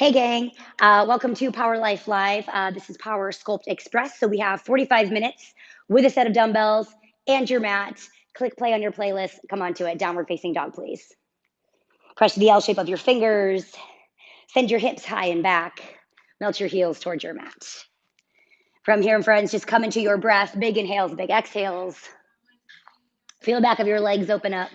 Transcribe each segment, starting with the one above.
Hey gang, welcome to Power Life Live. This is Power Sculpt Express. So we have 45 minutes with a set of dumbbells and your mat. Click play on your playlist. Come on to it. Downward facing dog, please. Press the L shape of your fingers. Send your hips high and back. Melt your heels towards your mat. From here, friends, just come into your breath. Big inhales, big exhales. Feel the back of your legs open up.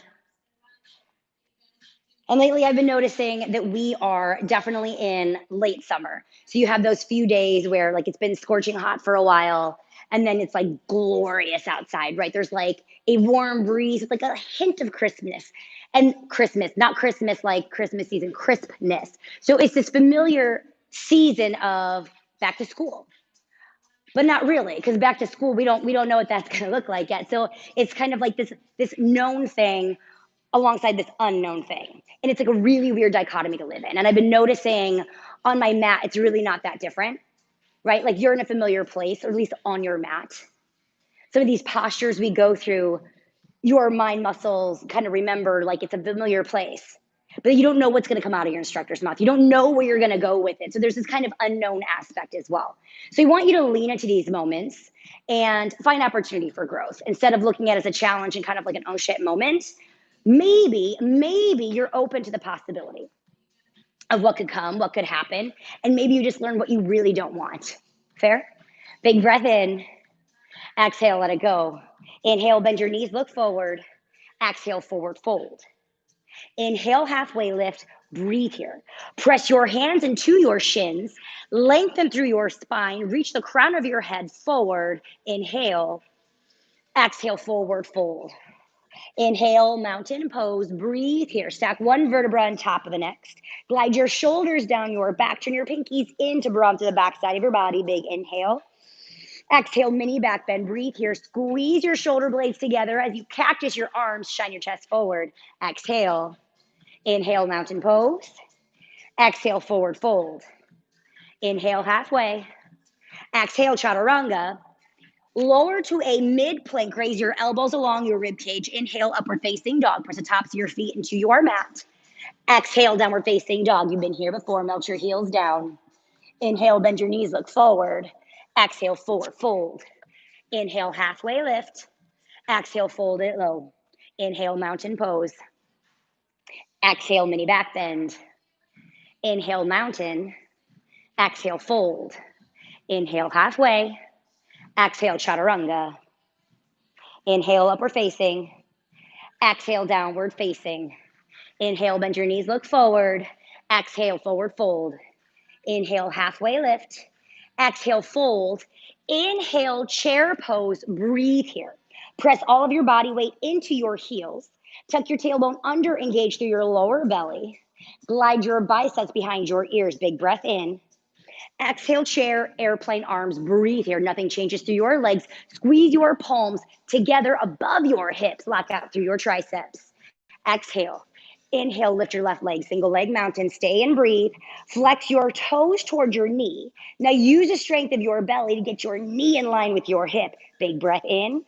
And lately, I've been noticing that we are definitely in late summer. So you have those few days where like it's been scorching hot for a while, and then it's like glorious outside, right? There's like a warm breeze with like a hint of crispness. And Christmas, not Christmas like Christmas season, crispness. So it's this familiar season of back to school, but not really, because back to school we don't know what that's going to look like yet. So it's kind of like this known thing alongside this unknown thing. And it's like a really weird dichotomy to live in. And I've been noticing on my mat, it's really not that different, right? Like you're in a familiar place, or at least on your mat. Some of these postures we go through, your mind muscles kind of remember like it's a familiar place, but you don't know what's going to come out of your instructor's mouth. You don't know where you're going to go with it. So there's this kind of unknown aspect as well. So we want you to lean into these moments and find opportunity for growth instead of looking at it as a challenge and kind of like an oh shit moment. Maybe you're open to the possibility of what could come, what could happen, and maybe you just learn what you really don't want. Fair? Big breath in, exhale, let it go. Inhale, bend your knees, look forward. Exhale, forward fold. Inhale, halfway lift, breathe here. Press your hands into your shins, lengthen through your spine, reach the crown of your head forward. Inhale, exhale, forward fold. Inhale, mountain pose. Breathe here. Stack one vertebra on top of the next. Glide your shoulders down your back. Turn your pinkies in to bra to the back side of your body. Big inhale. Exhale, mini back bend. Breathe here. Squeeze your shoulder blades together as you cactus your arms. Shine your chest forward. Exhale. Inhale, mountain pose. Exhale, forward fold. Inhale, halfway. Exhale, chaturanga. Lower to a mid plank. Raise your elbows along your rib cage. Inhale, upward facing dog. Press the tops of your feet into your mat. Exhale, downward facing dog. You've been here before. Melt your heels down. Inhale, bend your knees, look forward. Exhale, forward fold. Inhale, halfway lift. Exhale, fold it low. Inhale, mountain pose. Exhale, mini back bend. Inhale, mountain. Exhale, fold. Inhale, halfway. Exhale, chaturanga. Inhale, upward facing. Exhale, downward facing. Inhale, bend your knees, look forward. Exhale, forward fold. Inhale, halfway lift. Exhale, fold. Inhale, chair pose. Breathe here. Press all of your body weight into your heels. Tuck your tailbone under, engage through your lower belly. Glide your biceps behind your ears. Big breath in. Exhale, chair, airplane arms. Breathe here. Nothing changes through your legs. Squeeze your palms together above your hips. Lock out through your triceps. Exhale. Inhale, lift your left leg, single leg mountain. Stay and breathe. Flex your toes toward your knee. Now use the strength of your belly to get your knee in line with your hip. Big breath in.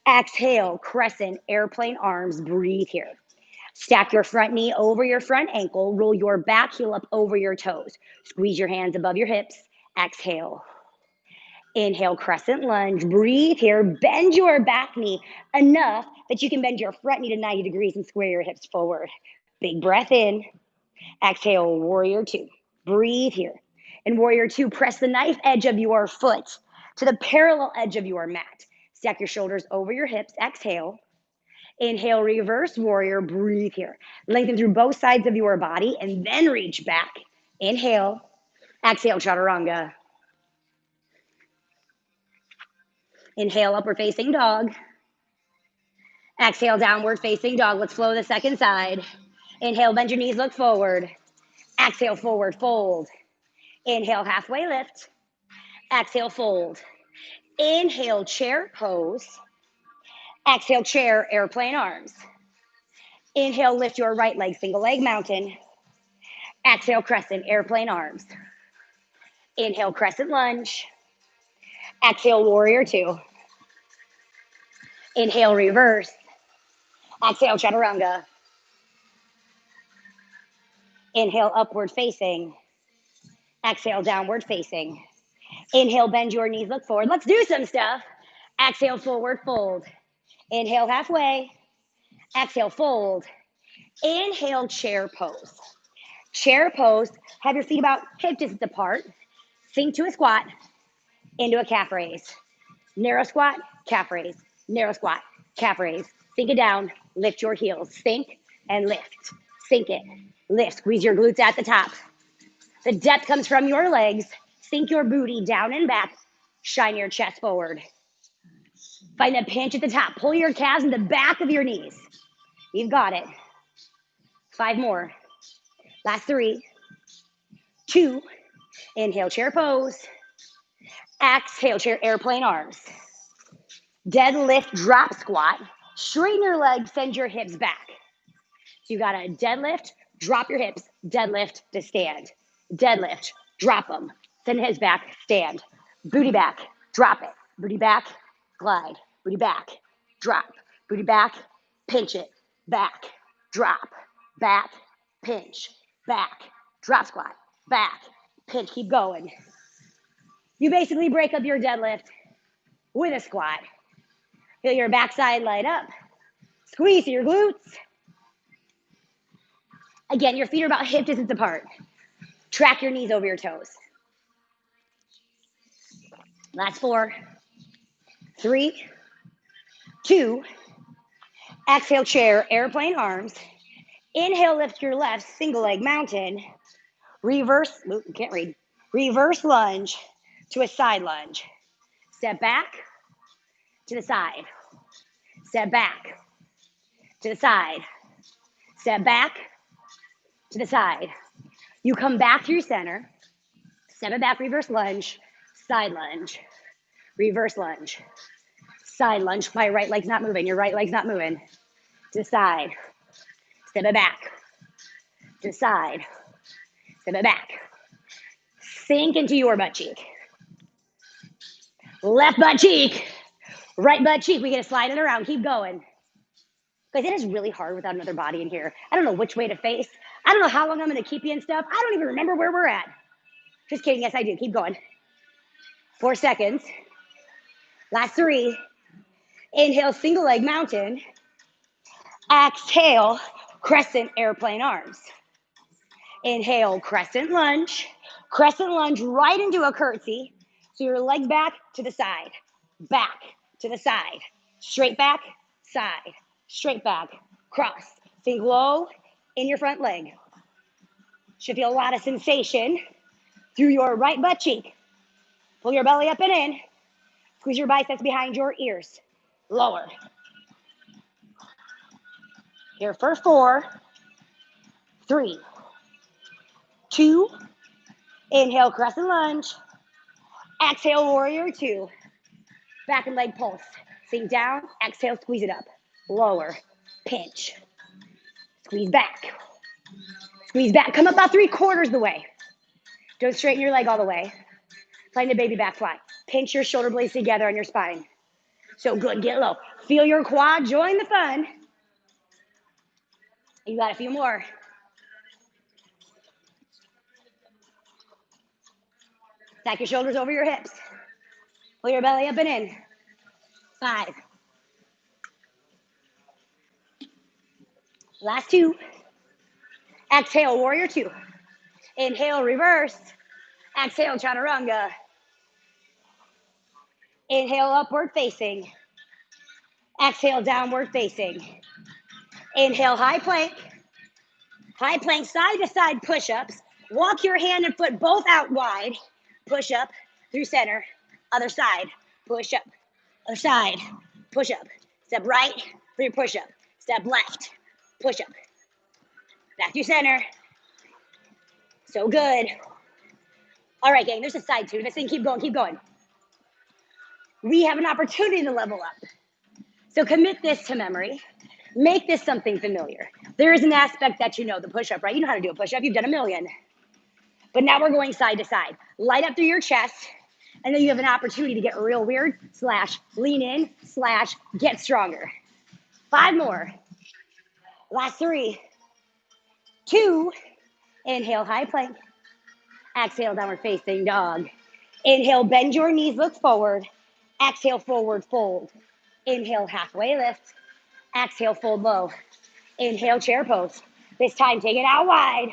Exhale, crescent, airplane arms. Breathe here. Stack your front knee over your front ankle. Roll your back heel up over your toes. Squeeze your hands above your hips. Exhale. Inhale, crescent lunge. Breathe here. Bend your back knee enough that you can bend your front knee to 90 degrees and square your hips forward. Big breath in. Exhale, warrior two. Breathe here. In warrior two, press the knife edge of your foot to the parallel edge of your mat. Stack your shoulders over your hips. Exhale. Inhale, reverse warrior. Breathe here. Lengthen through both sides of your body and then reach back. Inhale. Exhale, chaturanga. Inhale, upward facing dog. Exhale, downward facing dog. Let's flow the second side. Inhale, bend your knees, look forward. Exhale, forward fold. Inhale, halfway lift. Exhale, fold. Inhale, chair pose. Exhale, chair, airplane arms. Inhale, lift your right leg, single leg mountain. Exhale, crescent, airplane arms. Inhale, crescent lunge. Exhale, warrior two. Inhale, reverse. Exhale, chaturanga. Inhale, upward facing. Exhale, downward facing. Inhale, bend your knees, look forward. Let's do some stuff. Exhale, forward fold. Inhale, halfway. Exhale, fold. Inhale, chair pose. Chair pose, have your feet about hip distance apart. Sink to a squat, into a calf raise. Narrow squat, calf raise. Narrow squat, calf raise. Sink it down, lift your heels. Sink and lift. Sink it, lift. Squeeze your glutes at the top. The depth comes from your legs. Sink your booty down and back. Shine your chest forward. Find a pinch at the top. Pull your calves in the back of your knees. You've got it. 5 more. Last 3, 2. Inhale, chair pose. Exhale, chair airplane arms. Deadlift, drop squat. Straighten your legs, send your hips back. So you got a deadlift, drop your hips, deadlift to stand. Deadlift, drop them, send the hips back, stand. Booty back, drop it. Booty back, glide. Booty back, drop. Booty back, pinch it. Back, drop. Back, pinch. Back, drop squat. Back, pinch, keep going. You basically break up your deadlift with a squat. Feel your backside light up. Squeeze your glutes. Again, your feet are about hip distance apart. Track your knees over your toes. Last 4, 3, 2. Exhale, chair, airplane arms. Inhale, lift your left, single leg mountain. Reverse, can't read. Reverse lunge to a side lunge. Step back to the side. Step back to the side. Step back to the side. You come back through center. Step it back, reverse lunge, side lunge, reverse lunge, side lunge. My right leg's not moving. Your right leg's not moving. To the side. Step it back. To the side. Step it back. Sink into your butt cheek. Left butt cheek. Right butt cheek. We get to slide it around. Keep going. Guys, it is really hard without another body in here. I don't know which way to face. I don't know how long I'm going to keep you and stuff. I don't even remember where we're at. Just kidding. Yes, I do. Keep going. 4 seconds. Last 3. Inhale, single leg mountain. Exhale, crescent airplane arms. Inhale, crescent lunge. Crescent lunge right into a curtsy. So your legs back to the side. Back to the side. Straight back, side. Straight back, cross. Sink low in your front leg. Should feel a lot of sensation through your right butt cheek. Pull your belly up and in. Squeeze your biceps behind your ears. Lower. Here for 4, 3, 2. Inhale, crescent lunge. Exhale, warrior 2. Back and leg pulse. Sink down. Exhale, squeeze it up. Lower. Pinch. Squeeze back. Squeeze back. Come up about 3/4 the way. Don't straighten your leg all the way. Find a baby back fly. Pinch your shoulder blades together on your spine. So good. Get low. Feel your quad. Join the fun. You got a few more. Stack your shoulders over your hips. Pull your belly up and in. 5. Last 2. Exhale, warrior 2. Inhale, reverse. Exhale, chaturanga. Inhale, upward facing. Exhale, downward facing. Inhale, high plank. High plank, side to side push-ups. Walk your hand and foot both out wide. Push up through center. Other side. Push up. Other side. Push up. Step right for your push up. Step left. Push up. Back to center. So good. All right, gang, there's a side to this thing. Keep going, keep going. We have an opportunity to level up. So commit this to memory. Make this something familiar. There is an aspect that you know, the push-up, right? You know how to do a push-up. You've done a million. But now we're going side to side. Light up through your chest. And then you have an opportunity to get real weird / lean in / get stronger. 5 more. Last 3, 2. Inhale, high plank. Exhale, downward facing dog. Inhale, bend your knees, look forward. Exhale, forward fold. Inhale, halfway lift. Exhale, fold low. Inhale, chair pose. This time, take it out wide.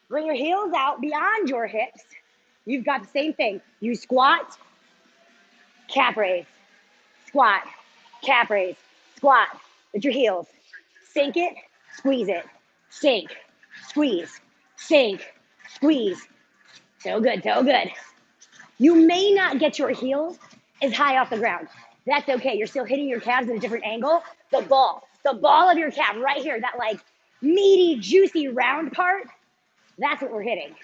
Bring your heels out beyond your hips. You've got the same thing. You squat, calf raise, squat, calf raise, squat with your heels. Sink it, squeeze it, sink, squeeze, sink, squeeze. So good, so good. You may not get your heels as high off the ground. That's okay. You're still hitting your calves at a different angle. The ball of your calf right here, that like meaty, juicy, round part, that's what we're hitting.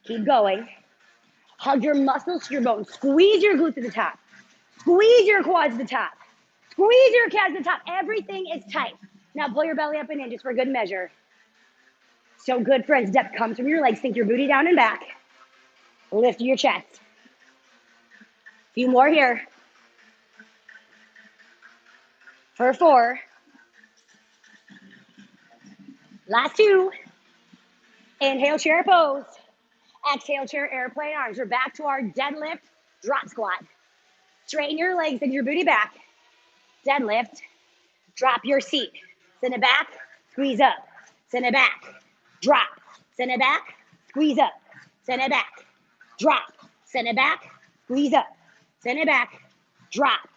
Keep going. Hug your muscles to your bones. Squeeze your glutes to the top. Squeeze your quads to the top. Squeeze your calves to the top. Everything is tight. Now pull your belly up and in just for good measure. So good, friends. Depth comes from your legs. Sink your booty down and back. Lift your chest. A few more here. For 4. Last 2. Inhale, chair pose. Exhale, chair airplane arms. We're back to our deadlift drop squat. Straighten your legs and your booty back. Deadlift. Drop your seat. Send it back. Squeeze up. Send it back. Drop. Send it back. Squeeze up. Send it back. Drop. Send it back. Squeeze up. Send it back. Drop.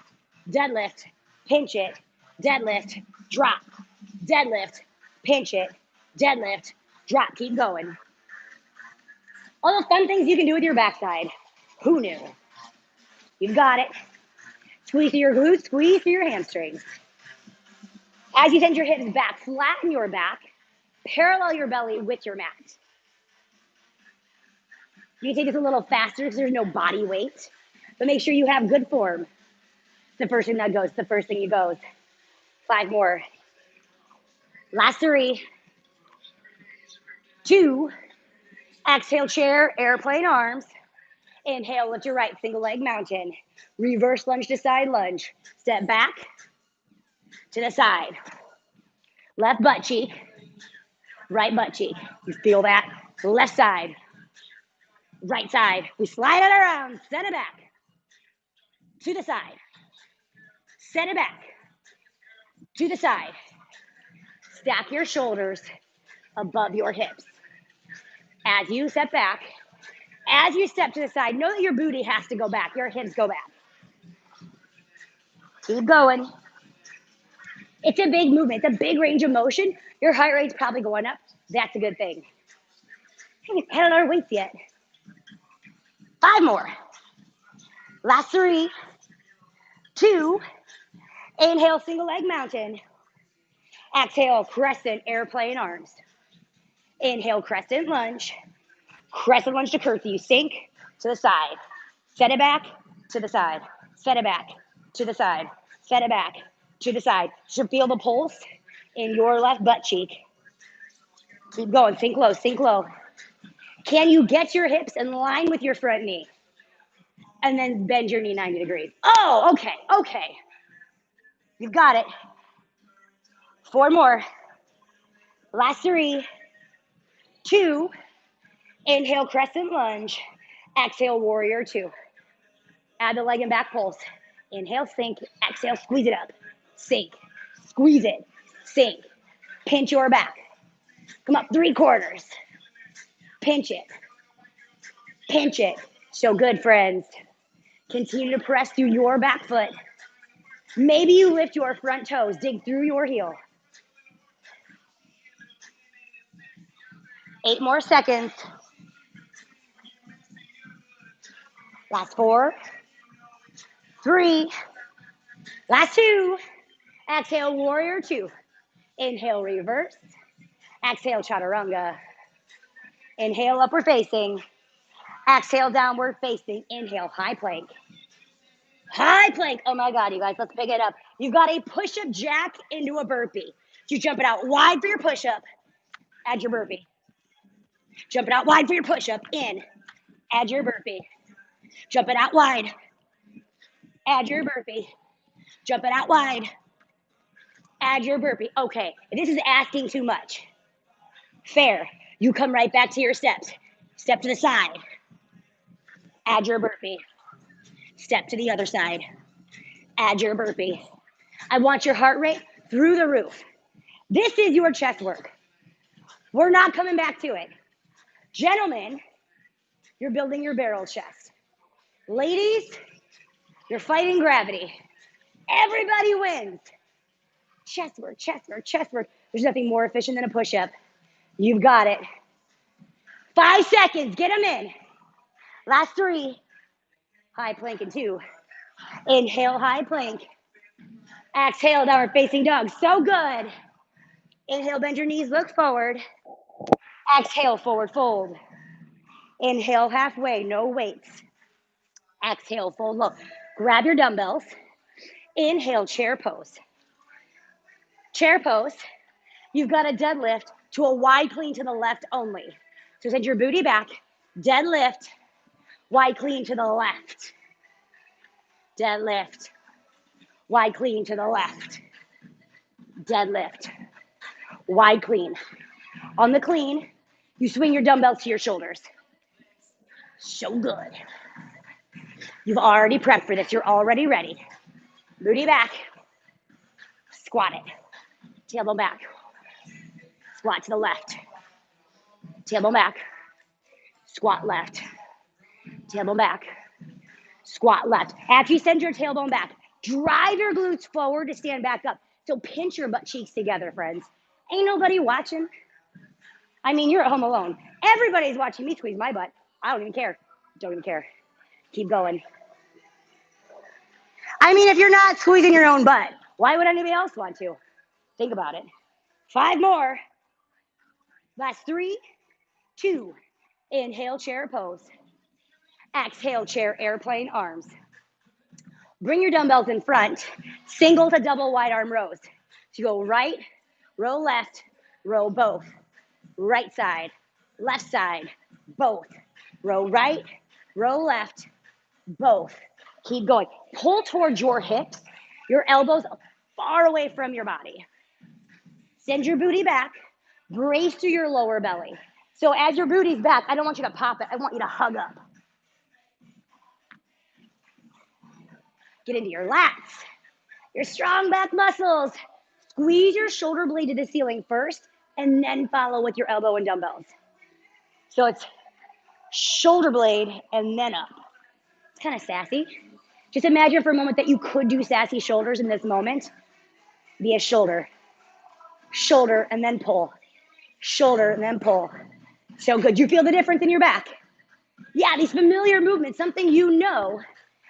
Deadlift. Pinch it. Deadlift. Drop. Deadlift. Pinch it. Deadlift. Drop. Keep going. All the fun things you can do with your backside. Who knew? You've got it. Squeeze through your glutes. Squeeze through your hamstrings. As you send your hips back, flatten your back. Parallel your belly with your mat. You can take this a little faster because there's no body weight. But make sure you have good form. It's the first thing that goes. The first thing you goes. 5 more. Last 3. 2. Exhale, chair, airplane arms. Inhale, lift your right, single leg mountain. Reverse lunge to side lunge. Step back to the side. Left butt cheek, right butt cheek. You feel that? Left side, right side. We slide it around, send it back. To the side. Send it back. To the side. Stack your shoulders above your hips. As you step back, as you step to the side, know that your booty has to go back. Your hips go back. Keep going. It's a big movement. It's a big range of motion. Your heart rate's probably going up. That's a good thing. I haven't had our weights yet. 5 more. Last 3. 2. Inhale, single leg mountain. Exhale, crescent airplane arms. Inhale, crescent lunge. Crescent lunge to curtsy. You sink to the side. Set it back to the side. Set it back to the side. Set it back to the side. You should feel the pulse in your left butt cheek. Keep going. Sink low. Sink low. Can you get your hips in line with your front knee? And then bend your knee 90 degrees. Oh, okay. Okay. You've got it. 4 more. Last 3. 2. Inhale, crescent lunge. Exhale, warrior 2. Add the leg and back pulse. Inhale, sink. Exhale, squeeze it up. Sink. Squeeze it. Sink. Pinch your back. Come up 3/4. Pinch it. Pinch it. So good, friends. Continue to press through your back foot. Maybe you lift your front toes. Dig through your heel. 8 more seconds. Last 4. 3. Last 2. Exhale, warrior 2. Inhale, reverse. Exhale, chaturanga. Inhale, upward facing. Exhale, downward facing. Inhale, high plank. High plank. Oh my God, you guys, let's pick it up. You've got a push-up jack into a burpee. You jump it out wide for your push-up. Add your burpee. Jump it out wide for your push-up. In. Add your burpee. Jump it out wide. Add your burpee. Jump it out wide. Add your burpee. Okay, this is asking too much. Fair. You come right back to your steps. Step to the side. Add your burpee. Step to the other side. Add your burpee. I want your heart rate through the roof. This is your chest work. We're not coming back to it. Gentlemen, you're building your barrel chest. Ladies, you're fighting gravity. Everybody wins. Chest work, chest work, chest work. There's nothing more efficient than a push-up. You've got it. 5 seconds, get them in. Last 3, high plank in 2. Inhale, high plank. Exhale, downward facing dog. So good. Inhale, bend your knees, look forward. Exhale, forward fold. Inhale, halfway, no weights. Exhale, fold low. Grab your dumbbells. Inhale, chair pose. Chair pose. You've got a deadlift to a wide clean to the left only. So send your booty back. Deadlift, wide clean to the left. Deadlift, wide clean to the left. Deadlift, wide clean. On the clean, you swing your dumbbells to your shoulders. So good. You've already prepped for this. You're already ready. Booty back. Squat it. Tailbone back. Squat to the left. Tailbone back. Squat left. Tailbone back. Squat left. After you send your tailbone back, drive your glutes forward to stand back up. So pinch your butt cheeks together, friends. Ain't nobody watching. I mean, you're at home alone. Everybody's watching me squeeze my butt. I don't even care. Don't even care. Keep going. I mean, if you're not squeezing your own butt, why would anybody else want to? Think about it. 5 more. Last 3, 2. Inhale, chair pose. Exhale, chair, airplane arms. Bring your dumbbells in front. Single to double wide arm rows. So you go right, row left, row both. Right side, left side, both. Row right, row left, both. Keep going. Pull towards your hips, your elbows far away from your body. Send your booty back. Brace through your lower belly. So as your booty's back, I don't want you to pop it. I want you to hug up. Get into your lats, your strong back muscles. Squeeze your shoulder blade to the ceiling first, and then follow with your elbow and dumbbells. So it's shoulder blade and then up. It's kind of sassy. Just imagine for a moment that you could do sassy shoulders in this moment. Be a shoulder. Shoulder and then pull. Shoulder and then pull. So good. You feel the difference in your back? Yeah, these familiar movements, something you know,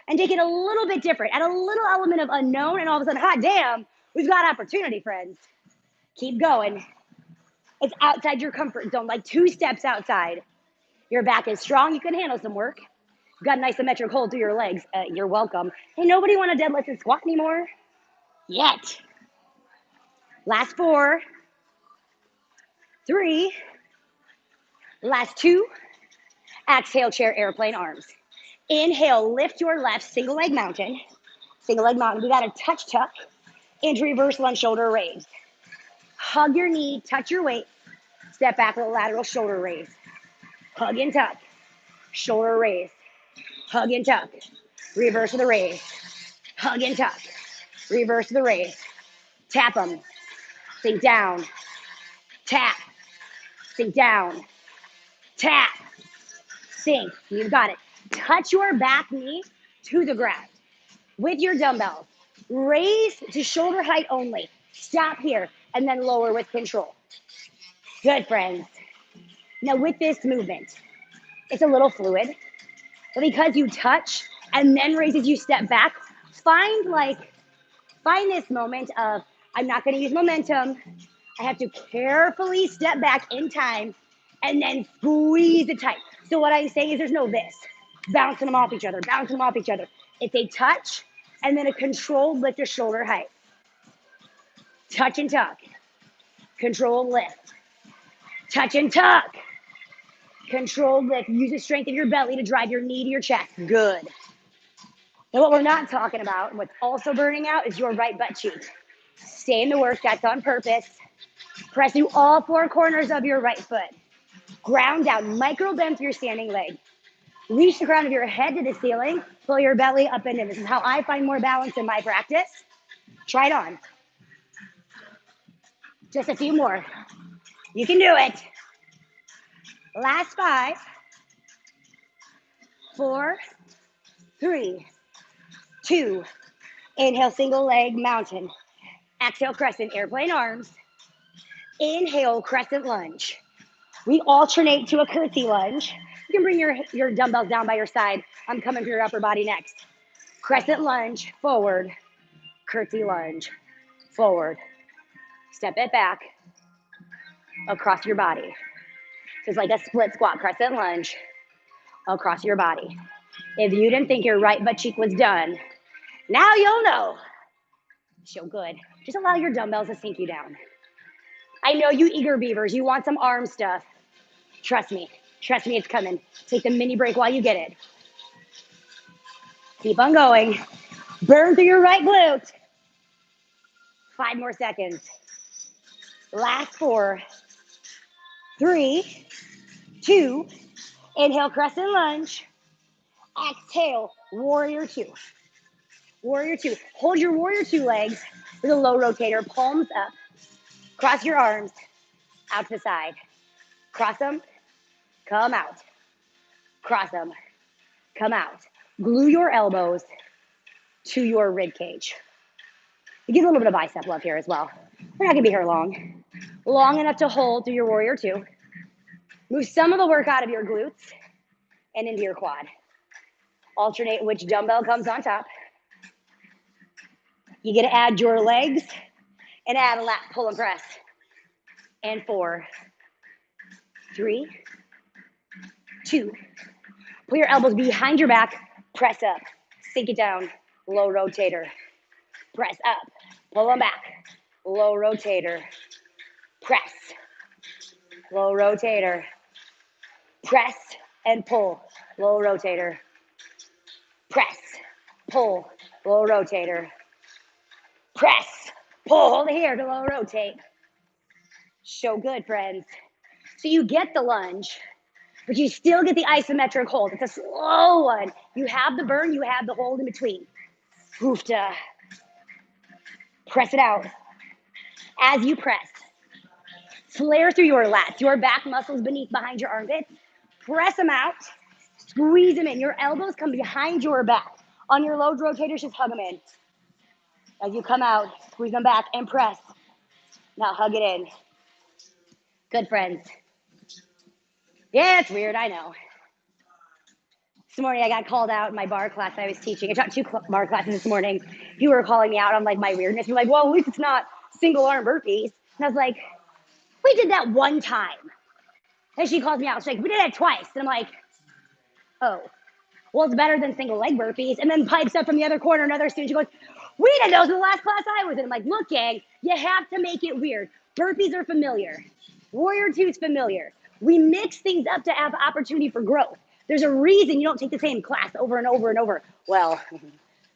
and take it a little bit different. Add a little element of unknown, and all of a sudden, hot damn, we've got opportunity, friends. Keep going. It's outside your comfort zone, like 2 steps outside. Your back is strong. You can handle some work. You've got a nice symmetric hold through your legs. You're welcome. Hey, nobody want to deadlift and squat anymore? Yet. Last 4. 3. Last 2. Exhale, chair, airplane arms. Inhale, lift your left, single leg mountain. Single leg mountain. We got a touch tuck into reverse lunge shoulder raise. Hug your knee, touch your weight. Step back with a lateral shoulder raise. Hug and tuck. Shoulder raise. Hug and tuck. Reverse of the raise. Hug and tuck. Reverse of the raise. Tap them. Sink down. Tap. Sink down. Tap. Sink. You've got it. Touch your back knee to the ground with your dumbbells. Raise to shoulder height only. Stop here and then lower with control. Good, friends. Now with this movement, it's a little fluid, but because you touch and then raise as you step back, find this moment of, I'm not going to use momentum. I have to carefully step back in time and then squeeze it tight. So what I'm saying is there's no this. Bouncing them off each other, bouncing them off each other. It's a touch and then a controlled lift to shoulder height. Touch and tuck. Controlled lift. Touch and tuck. Controlled lift. Use the strength of your belly to drive your knee to your chest. Good. Now what we're not talking about, and what's also burning out, is your right butt cheek. Stay in the work. That's on purpose. Press through all 4 corners of your right foot. Ground down, micro bend through your standing leg. Reach the crown of your head to the ceiling. Pull your belly up and in. This is how I find more balance in my practice. Try it on. Just a few more. You can do it. Last 5, 4, 3, 2. Inhale, single leg mountain. Exhale, crescent, airplane arms. Inhale, crescent lunge. We alternate to a curtsy lunge. You can bring your dumbbells down by your side. I'm coming for your upper body next. Crescent lunge, forward. Curtsy lunge, forward. Step it back across your body. So it's like a split squat, crescent lunge across your body. If you didn't think your right butt cheek was done, now you'll know. So good. Just allow your dumbbells to sink you down. I know you eager beavers, you want some arm stuff. Trust me, it's coming. Take the mini break while you get it. Keep on going. Burn through your right glute. 5 more seconds. Last 4, 3, 2. Inhale, crescent lunge. Exhale, warrior 2. Warrior 2. Hold your warrior 2 legs with a low rotator, palms up. Cross your arms out to the side. Cross them, come out. Cross them, come out. Glue your elbows to your rib cage. You get a little bit of bicep love here as well. We're not gonna be here long. Long enough to hold through your warrior 2. Move some of the work out of your glutes and into your quad. Alternate which dumbbell comes on top. You get to add your legs and add a lat pull and press. And 4, 3, 2. Pull your elbows behind your back, press up, sink it down, low rotator. Press up, pull them back, low rotator. Press, low rotator. Press and pull, low rotator. Press, pull, low rotator. Press, pull, hold it here to low rotate. So good, friends. So you get the lunge, but you still get the isometric hold. It's a slow one. You have the burn, you have the hold in between. Hoofta. Press it out. As you press, flare through your lats, your back muscles behind your armpits. Press them out. Squeeze them in. Your elbows come behind your back. On your low rotators, just hug them in. As you come out, squeeze them back and press. Now hug it in. Good, friends. Yeah, it's weird, I know. This morning I got called out in my bar class I was teaching. I taught 2 bar classes this morning. You were calling me out on like my weirdness. You're like, well, at least it's not single arm burpees. And I was like, we did that one time. And she calls me out. She's like, we did that twice. And I'm like, oh, well, it's better than single leg burpees. And then pipes up from the other corner, another student, she goes, we did those in the last class I was in. I'm like, look, gang, you have to make it weird. Burpees are familiar. Warrior 2 is familiar. We mix things up to have opportunity for growth. There's a reason you don't take the same class over and over and over. Well,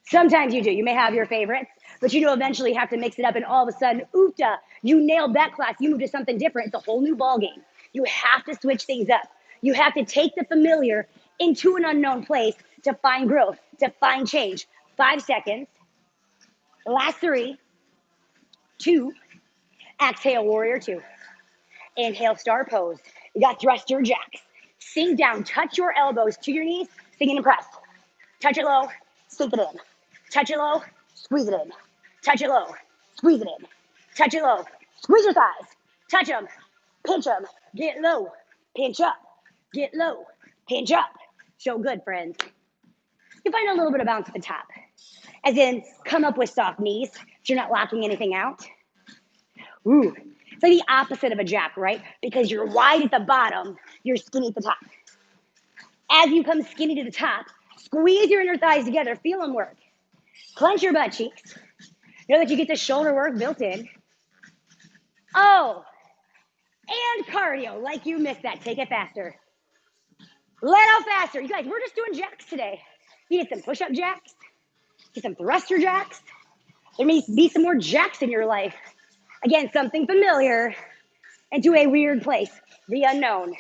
sometimes you do. You may have your favorites, but you eventually have to mix it up. And all of a sudden, oofta, you nailed that class. You move to something different. It's a whole new ballgame. You have to switch things up. You have to take the familiar into an unknown place to find growth, to find change. 5 seconds. Last 3, 2. Exhale, warrior 2. Inhale, star pose. You got thruster jacks. Sink down, touch your elbows to your knees, sink and press. Touch it low, sink it in. Touch it low, squeeze it in. Touch it low, squeeze it in. Touch it low, squeeze your thighs. Touch them, pinch them, get low, pinch up, get low, pinch up. So good, friends. You find a little bit of bounce at the top. As in, come up with soft knees so you're not locking anything out. Ooh. It's like the opposite of a jack, right? Because you're wide at the bottom, you're skinny at the top. As you come skinny to the top, squeeze your inner thighs together, feel them work. Clench your butt cheeks. Know that you get the shoulder work built in. Oh, and cardio, like you missed that. Take it faster. Let out faster. You guys, we're just doing jacks today. You get some push-up jacks, get some thruster jacks. There may be some more jacks in your life. Again, something familiar into a weird place, the unknown.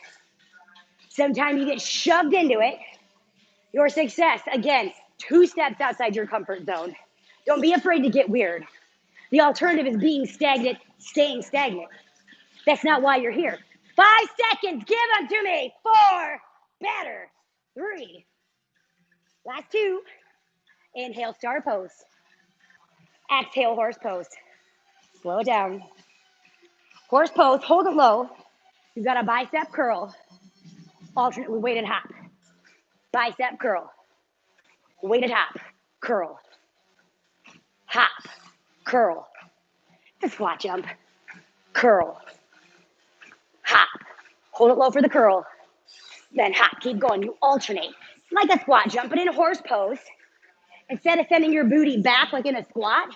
Sometimes you get shoved into it. Your success, again, 2 steps outside your comfort zone. Don't be afraid to get weird. The alternative is being stagnant, staying stagnant. That's not why you're here. 5 seconds, give them to me. 4, better. 3, last 2. Inhale, star pose. Exhale, horse pose. Slow it down. Horse pose, hold it low. You've got a bicep curl, alternately weighted hop. Bicep curl, weighted hop, curl, hop, curl. The squat jump, curl, hop. Hold it low for the curl, then hop. Keep going. You alternate like a squat jump, but in a horse pose. Instead of sending your booty back like in a squat,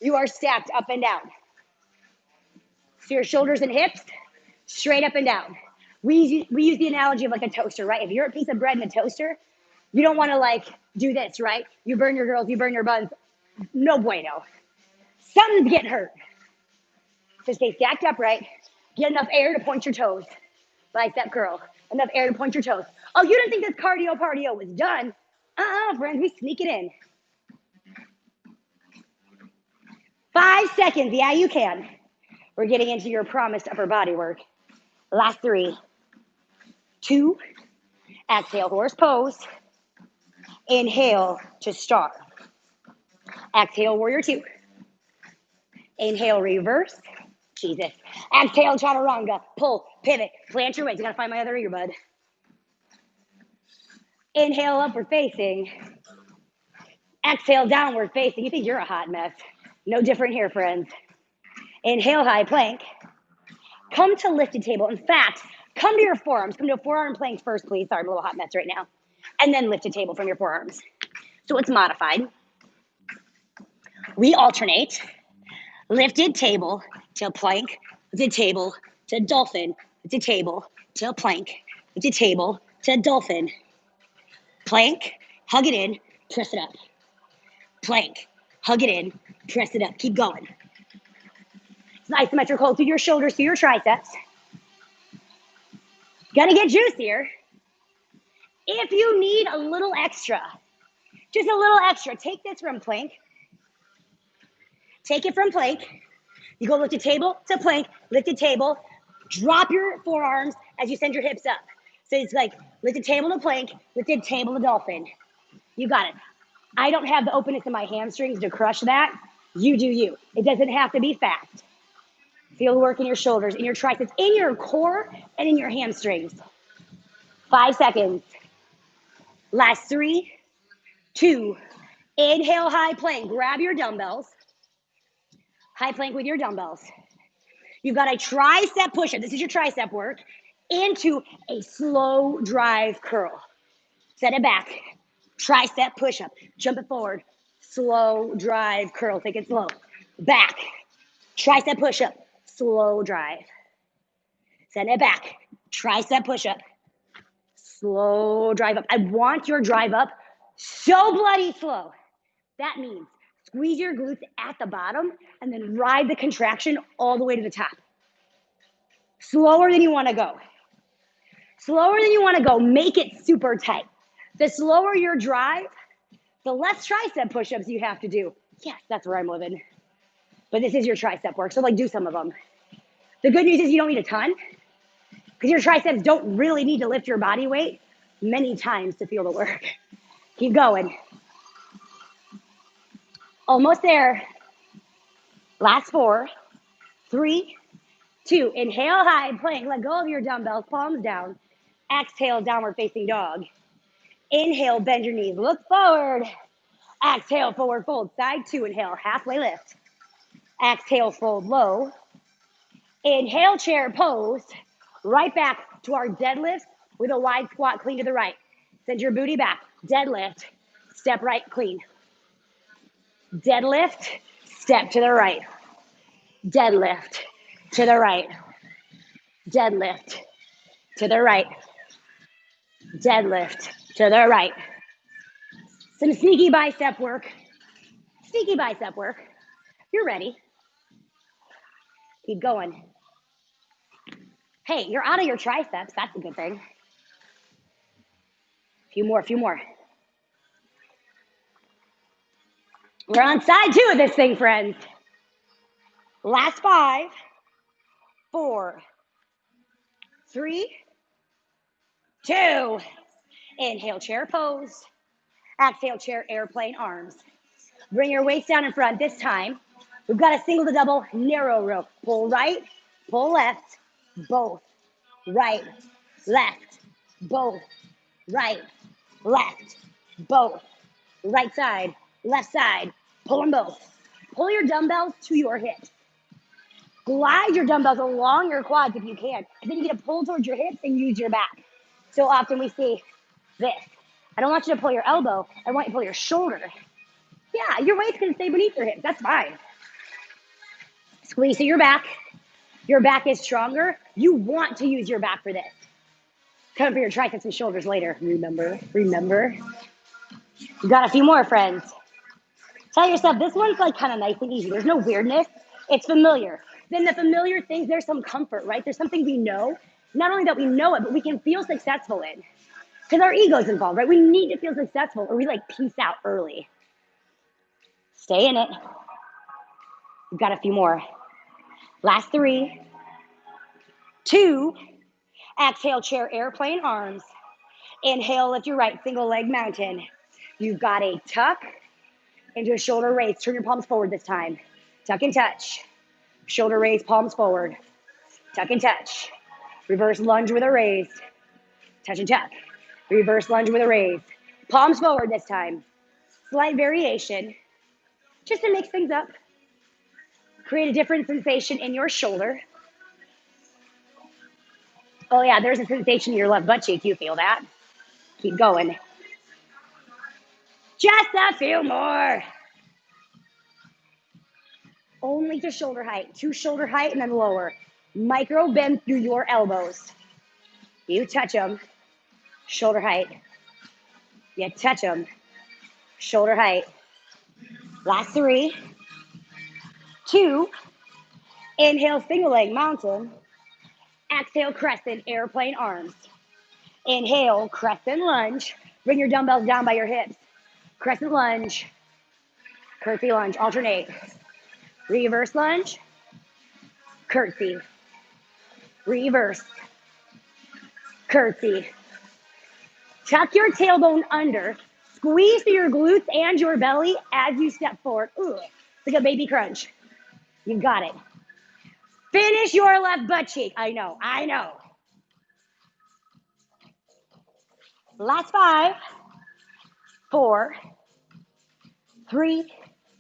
you are stacked up and down. So your shoulders and hips straight up and down. We use the analogy of like a toaster, right? If you're a piece of bread in a toaster, you don't want to like do this, right? You burn your girls, you burn your buns. No bueno. Something's getting hurt. So stay stacked upright. Get enough air to point your toes. Bicep curl. Enough air to point your toes. Oh, you didn't think this cardio was done? Friends, we sneak it in. 5 seconds. Yeah, you can. We're getting into your promised upper body work. Last 3, 2, exhale, horse pose. Inhale to star. Exhale, warrior 2. Inhale, reverse. Jesus. Exhale, chaturanga. Pull, pivot, plant your weights. I gotta find my other earbud. Inhale, upward facing. Exhale, downward facing. You think you're a hot mess. No different here, friends. Inhale, high plank. Come to lifted table. In fact, come to your forearms. Come to a forearm plank first, please. Sorry, I'm a little hot mess right now. And then lifted table from your forearms. So it's modified. We alternate. Lifted table to plank, lifted table to dolphin, lifted table to plank, lifted table to dolphin. Plank, hug it in, press it up. Plank, hug it in, press it up. Keep going. It's an isometric hold through your shoulders, through your triceps. Gonna get juicier. If you need a little extra, just a little extra, take this from plank. Take it from plank. You go lifted table to plank, lifted table. Drop your forearms as you send your hips up. So it's like lifted table to plank, lifted table to dolphin. You got it. I don't have the openness in my hamstrings to crush that. You do you. It doesn't have to be fast. Feel the work in your shoulders, in your triceps, in your core, and in your hamstrings. 5 seconds. Last 3, 2. Inhale, high plank. Grab your dumbbells. High plank with your dumbbells. You've got a tricep push-up. This is your tricep work into a slow drive curl. Set it back. Tricep push-up. Jump it forward. Slow drive curl. Take it slow. Back. Tricep push-up. Slow drive. Send it back. Tricep push-up. Slow drive up. I want your drive up so bloody slow. That means squeeze your glutes at the bottom and then ride the contraction all the way to the top. Slower than you want to go. Slower than you want to go. Make it super tight. The slower your drive, the less tricep push-ups you have to do. Yes, that's where I'm living. But this is your tricep work, so like do some of them. The good news is you don't need a ton because your triceps don't really need to lift your body weight many times to feel the work. Keep going. Almost there. Last 4, 3, 2. Inhale, high plank. Let go of your dumbbells, palms down. Exhale, downward facing dog. Inhale, bend your knees. Look forward. Exhale, forward fold. Side 2. Inhale, halfway lift. Exhale, fold low. Inhale, chair pose. Right back to our deadlift with a wide squat, clean to the right. Send your booty back. Deadlift, step right, clean. Deadlift, step to the right. Deadlift, to the right. Deadlift, to the right. Deadlift, to the right. Some sneaky bicep work. Sneaky bicep work. You're ready. Keep going. Hey, you're out of your triceps. That's a good thing. Few more, few more. We're on side 2 of this thing, friends. Last 5, 4, 3, 2. Inhale, chair pose. Exhale, chair airplane arms. Bring your waist down in front. This time, we've got a single to double narrow rope. Pull right, pull left, both. Right, left, both. Right, left, both. Right side, left side. Pull them both. Pull your dumbbells to your hips. Glide your dumbbells along your quads if you can. And then you get to pull towards your hips and use your back. So often we see this. I don't want you to pull your elbow. I want you to pull your shoulder. Yeah, your weight's going to stay beneath your hips. That's fine. Squeeze to your back. Your back is stronger. You want to use your back for this. Come for your triceps and shoulders later. Remember, remember. You got a few more, friends. Tell yourself, this one's like kind of nice and easy. There's no weirdness. It's familiar. Then the familiar things, there's some comfort, right? There's something we know. Not only that we know it, but we can feel successful in. Because our ego's involved, right? We need to feel successful or we like peace out early. Stay in it. We've got a few more. Last 3, 2. Exhale, chair airplane arms. Inhale, lift your right, single leg mountain. You've got a tuck into a shoulder raise. Turn your palms forward this time. Tuck and touch. Shoulder raise, palms forward. Tuck and touch. Reverse lunge with a raise. Touch and tuck. Reverse lunge with a raise. Palms forward this time. Slight variation. Just to mix things up. Create a different sensation in your shoulder. Oh yeah, there's a sensation in your left butt cheek. You feel that? Keep going. Just a few more. Only to shoulder height. To shoulder height and then lower. Micro bend through your elbows. You touch them. Shoulder height. You touch them. Shoulder height. Last 3, 2. Inhale, single leg mountain. Exhale, crescent, airplane arms. Inhale, crescent lunge. Bring your dumbbells down by your hips. Crescent lunge. Curtsy lunge, alternate. Reverse lunge. Curtsy. Reverse. Curtsy. Tuck your tailbone under. Squeeze through your glutes and your belly as you step forward. Ooh, it's like a baby crunch. You've got it. Finish your left butt cheek. I know, I know. Last 5, 4, 3,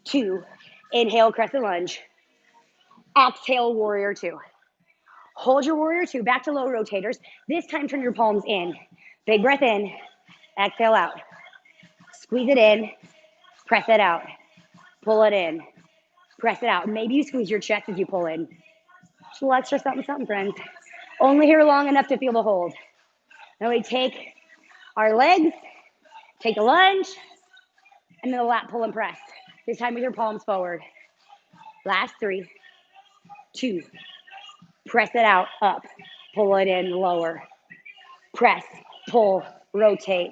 2. Inhale, crescent lunge. Exhale, warrior 2. Hold your warrior 2, back to low rotators. This time, turn your palms in. Big breath in, exhale out. Squeeze it in, press it out. Pull it in, press it out. Maybe you squeeze your chest as you pull in. Just a little extra something, something, friends. Only here long enough to feel the hold. Then we take our legs, take a lunge, and then a lat pull and press. This time with your palms forward. Last 3, 2. Press it out, up. Pull it in, lower. Press, pull, rotate.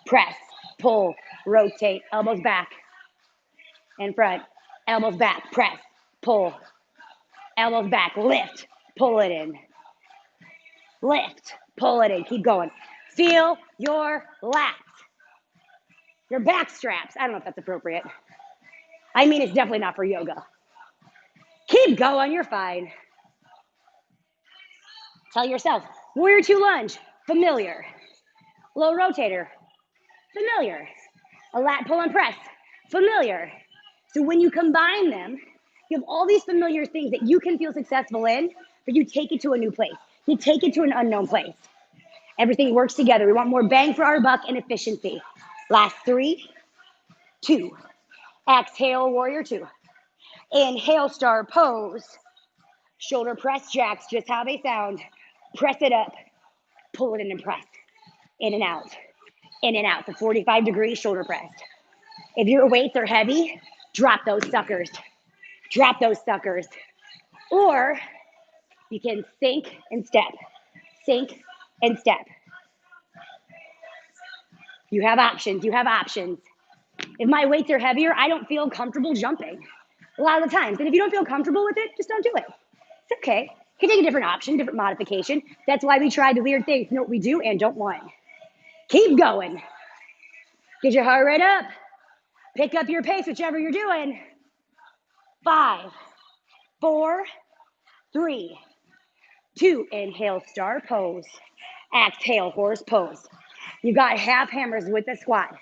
Press, pull, rotate. Elbows back. In front. Elbows back. Press, pull. Elbows back. Lift. Pull it in. Lift. Pull it in. Keep going. Feel your lats. Your back straps. I don't know if that's appropriate. I mean, it's definitely not for yoga. Keep going. You're fine. Tell yourself. Warrior 2 lunge. Familiar. Low rotator. Familiar. A lat pull and press. Familiar. So when you combine them, you have all these familiar things that you can feel successful in, but you take it to a new place. You take it to an unknown place. Everything works together. We want more bang for our buck and efficiency. Last 3, 2. Exhale, warrior 2. Inhale, star pose. Shoulder press jacks, just how they sound. Press it up. Pull it in and press. In and out. In and out. The 45-degree shoulder press. If your weights are heavy, drop those suckers. Drop those suckers. Or you can sink and step. Sink and step. You have options. You have options. If my weights are heavier, I don't feel comfortable jumping a lot of the times. And if you don't feel comfortable with it, just don't do it. It's okay. You can take a different option, different modification. That's why we try the weird things, know what we do and don't want. Keep going. Get your heart rate up. Pick up your pace, whichever you're doing. 5, 4, 3, 2. Inhale, star pose. Exhale, horse pose. You got half hammers with the squat.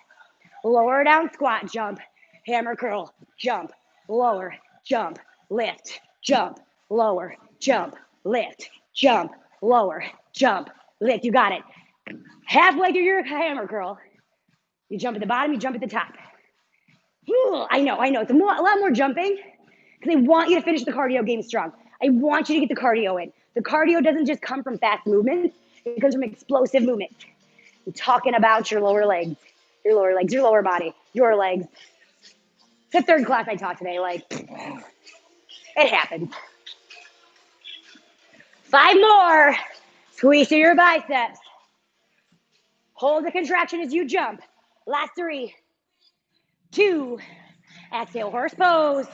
Lower down, squat, jump, hammer curl, jump, lower, jump, lift, jump, lower, jump, lift, jump, lower, jump, lift. You got it. Halfway through your hammer curl, you jump at the bottom, you jump at the top. Ooh, I know. It's a lot more jumping because I want you to finish the cardio game strong. I want you to get the cardio in. The cardio doesn't just come from fast movements. It comes from explosive movement. I'm talking about your lower legs, your lower body, your legs. It's the third class I taught today. Like, it happens. 5 more. Squeeze through your biceps. Hold the contraction as you jump. Last 3, 2. Exhale, horse pose.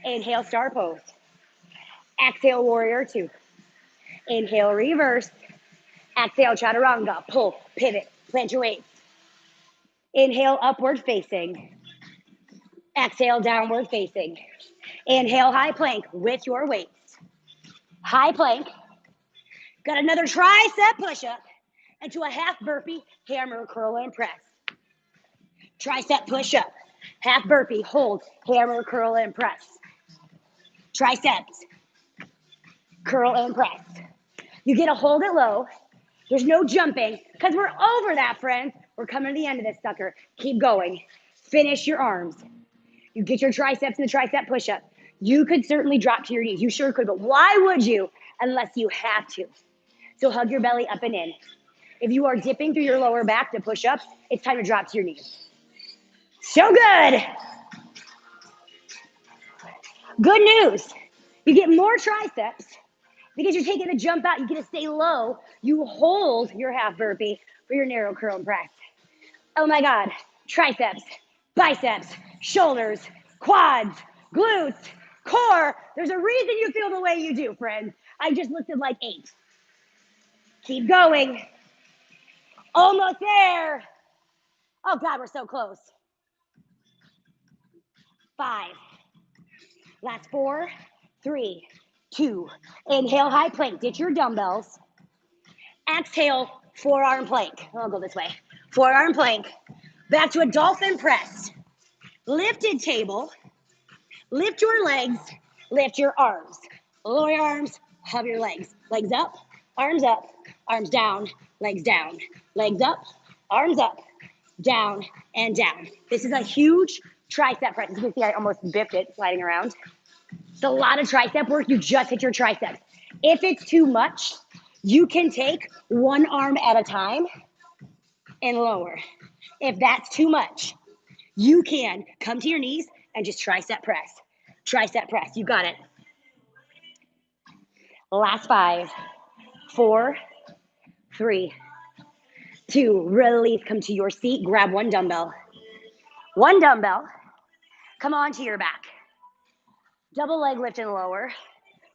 Inhale, star pose. Exhale, warrior 2. Inhale, reverse. Exhale, chaturanga. Pull, pivot, plant your weights. Inhale, upward facing. Exhale, downward facing. Inhale, high plank with your weights. High plank. Got another tricep push-up into a half burpee, hammer, curl, and press. Tricep push-up, half burpee, hold, hammer, curl, and press. Triceps, curl, and press. You get to hold it low. There's no jumping because we're over that, friends. We're coming to the end of this sucker. Keep going. Finish your arms. You get your triceps in the tricep push-up. You could certainly drop to your knees. You sure could, but why would you unless you have to? So hug your belly up and in. If you are dipping through your lower back to push up, it's time to drop to your knees. So good. Good news. You get more triceps because you're taking a jump out. You get to stay low. You hold your half burpee for your narrow curl and press. Oh my God. Triceps, biceps, shoulders, quads, glutes, core. There's a reason you feel the way you do, friends. I just listed like 8. Keep going. Almost there. Oh God, we're so close. 5. Last 4, 3, 2. Inhale, high plank. Ditch your dumbbells. Exhale, forearm plank. I'll go this way. Forearm plank. Back to a dolphin press. Lifted table. Lift your legs. Lift your arms. Lower your arms. Hug your legs. Legs up. Arms down. Legs down. Legs up. Arms up. Down and down. This is a huge tricep press. As you can see, I almost biffed it sliding around. It's a lot of tricep work. You just hit your triceps. If it's too much, you can take one arm at a time and lower. If that's too much, you can come to your knees and just tricep press. Tricep press. You got it. Last 5, 4, 3, 2. Release. Come to your seat. Grab one dumbbell. One dumbbell. Come onto your back. Double leg lift and lower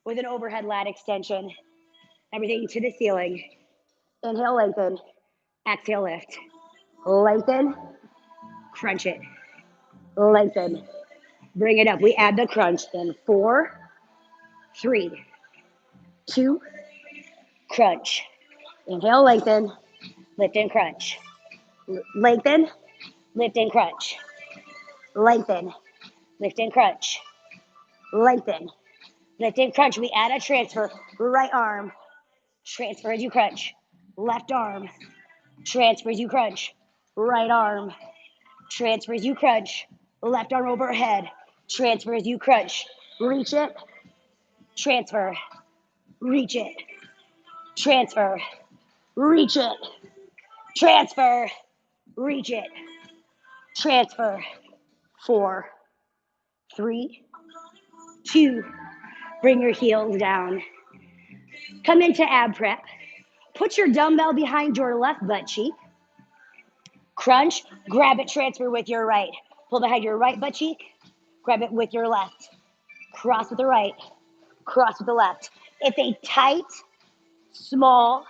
with an overhead lat extension. Everything to the ceiling. Inhale, lengthen. Exhale, lift. Lengthen. Crunch it. Lengthen. Bring it up. We add the crunch in 4, 3, 2, crunch. Inhale, lengthen. Lift and crunch. Lengthen. Lift and crunch. Lengthen. Lift and crunch. Lengthen. Lift and crunch. We add a transfer. Right arm. Transfer as you crunch. Left arm. Transfer as you crunch. Right arm. Transfer as you crunch. Left arm overhead. Transfer as you crunch. Reach it. Transfer. Reach it. Transfer. Reach it. Transfer. Reach it. Transfer. 4, 3, 2. Bring your heels down. Come into ab prep. Put your dumbbell behind your left butt cheek. Crunch, grab it, transfer with your right. Pull behind your right butt cheek, grab it with your left. Cross with the right, cross with the left. It's a tight, small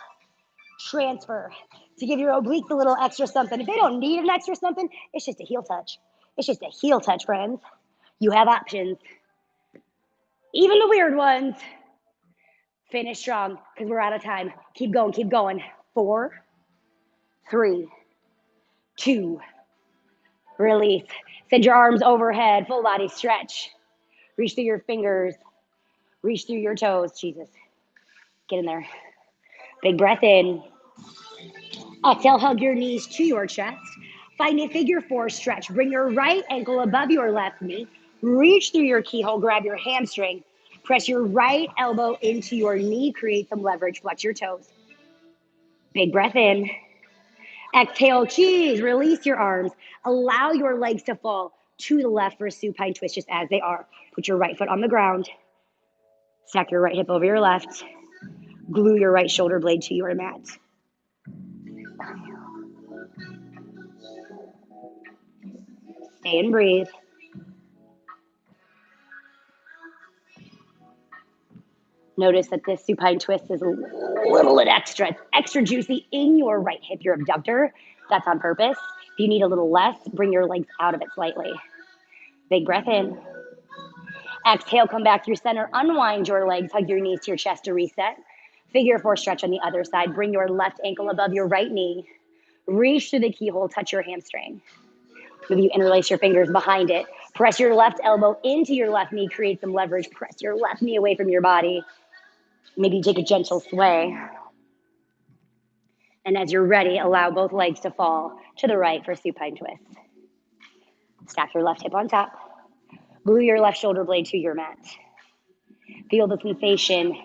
transfer to give your obliques a little extra something. If they don't need an extra something, it's just a heel touch. It's just a heel touch, friends. You have options, even the weird ones. Finish strong because we're out of time. Keep going, keep going. 4, 3, 2, release. Send your arms overhead, full body stretch. Reach through your fingers, reach through your toes. Jesus, get in there. Big breath in. Exhale, hug your knees to your chest. Find a figure 4 stretch. Bring your right ankle above your left knee. Reach through your keyhole, grab your hamstring. Press your right elbow into your knee, create some leverage, flex your toes. Big breath in. Exhale, cheese, release your arms. Allow your legs to fall to the left for a supine twist just as they are. Put your right foot on the ground. Stack your right hip over your left. Glue your right shoulder blade to your mat. Stay and breathe. Notice that this supine twist is a little bit extra. It's extra juicy in your right hip, your abductor. That's on purpose. If you need a little less, bring your legs out of it slightly. Big breath in. Exhale, come back through center. Unwind your legs, hug your knees to your chest to reset. Figure 4 stretch on the other side. Bring your left ankle above your right knee. Reach through the keyhole, touch your hamstring. Maybe you interlace your fingers behind it. Press your left elbow into your left knee, create some leverage. Press your left knee away from your body. Maybe take a gentle sway. And as you're ready, allow both legs to fall to the right for supine twist. Stack your left hip on top. Glue your left shoulder blade to your mat. Feel the sensation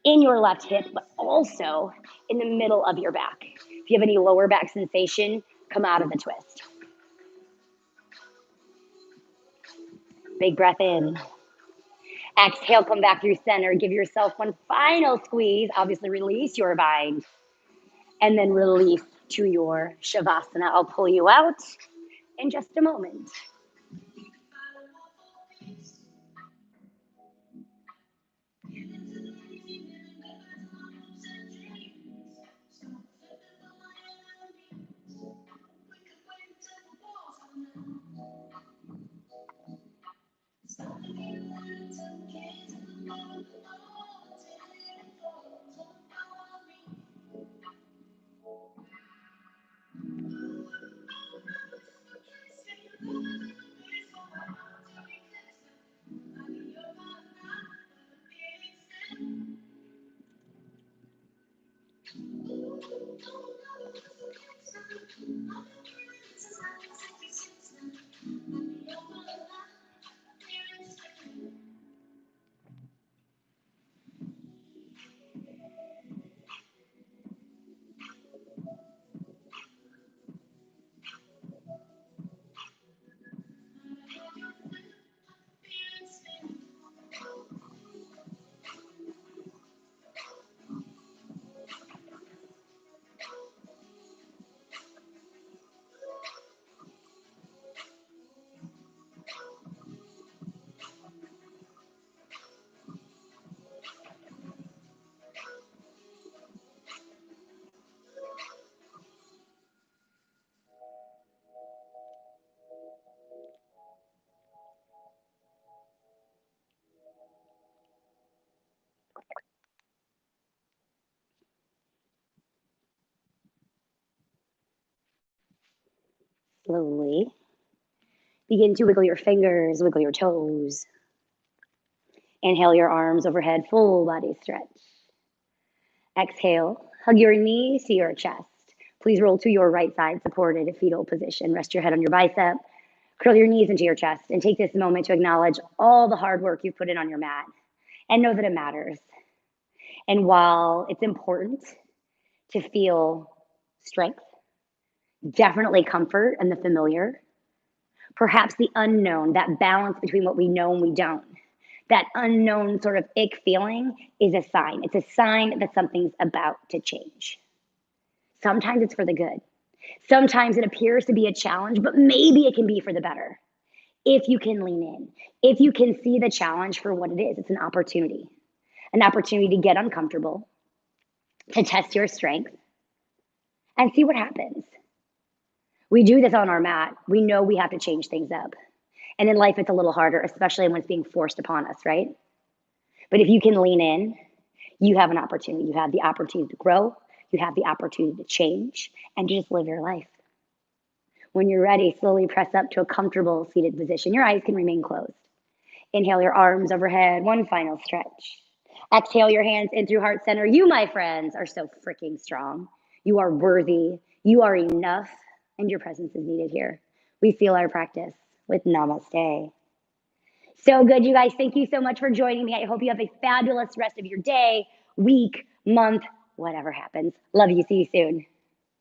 in your left hip, but also in the middle of your back. If you have any lower back sensation, come out of the twist. Big breath in. Exhale, come back through center. Give yourself one final squeeze. Obviously, release your bind. And then release to your Shavasana. I'll pull you out in just a moment. Slowly begin to wiggle your fingers, wiggle your toes. Inhale your arms overhead, full body stretch. Exhale, hug your knees to your chest. Please roll to your right side, supported fetal position. Rest your head on your bicep. Curl your knees into your chest and take this moment to acknowledge all the hard work you've put in on your mat and know that it matters. And while it's important to feel strength, definitely comfort and the familiar, perhaps the unknown, that balance between what we know and we don't, that unknown sort of ick feeling is a sign. It's a sign that something's about to change. Sometimes it's for the good. Sometimes it appears to be a challenge, but maybe it can be for the better if you can lean in, if you can see the challenge for what it is. It's an opportunity to get uncomfortable, to test your strength, and see what happens. We do this on our mat. We know we have to change things up. And in life, it's a little harder, especially when it's being forced upon us, right? But if you can lean in, you have an opportunity. You have the opportunity to grow, you have the opportunity to change, and to just live your life. When you're ready, slowly press up to a comfortable seated position. Your eyes can remain closed. Inhale your arms overhead, one final stretch. Exhale your hands in through heart center. You, my friends, are so freaking strong. You are worthy. You are enough. And your presence is needed here. We seal our practice with namaste. So good, you guys. Thank you so much for joining me. I hope you have a fabulous rest of your day, week, month, whatever happens. Love you. See you soon.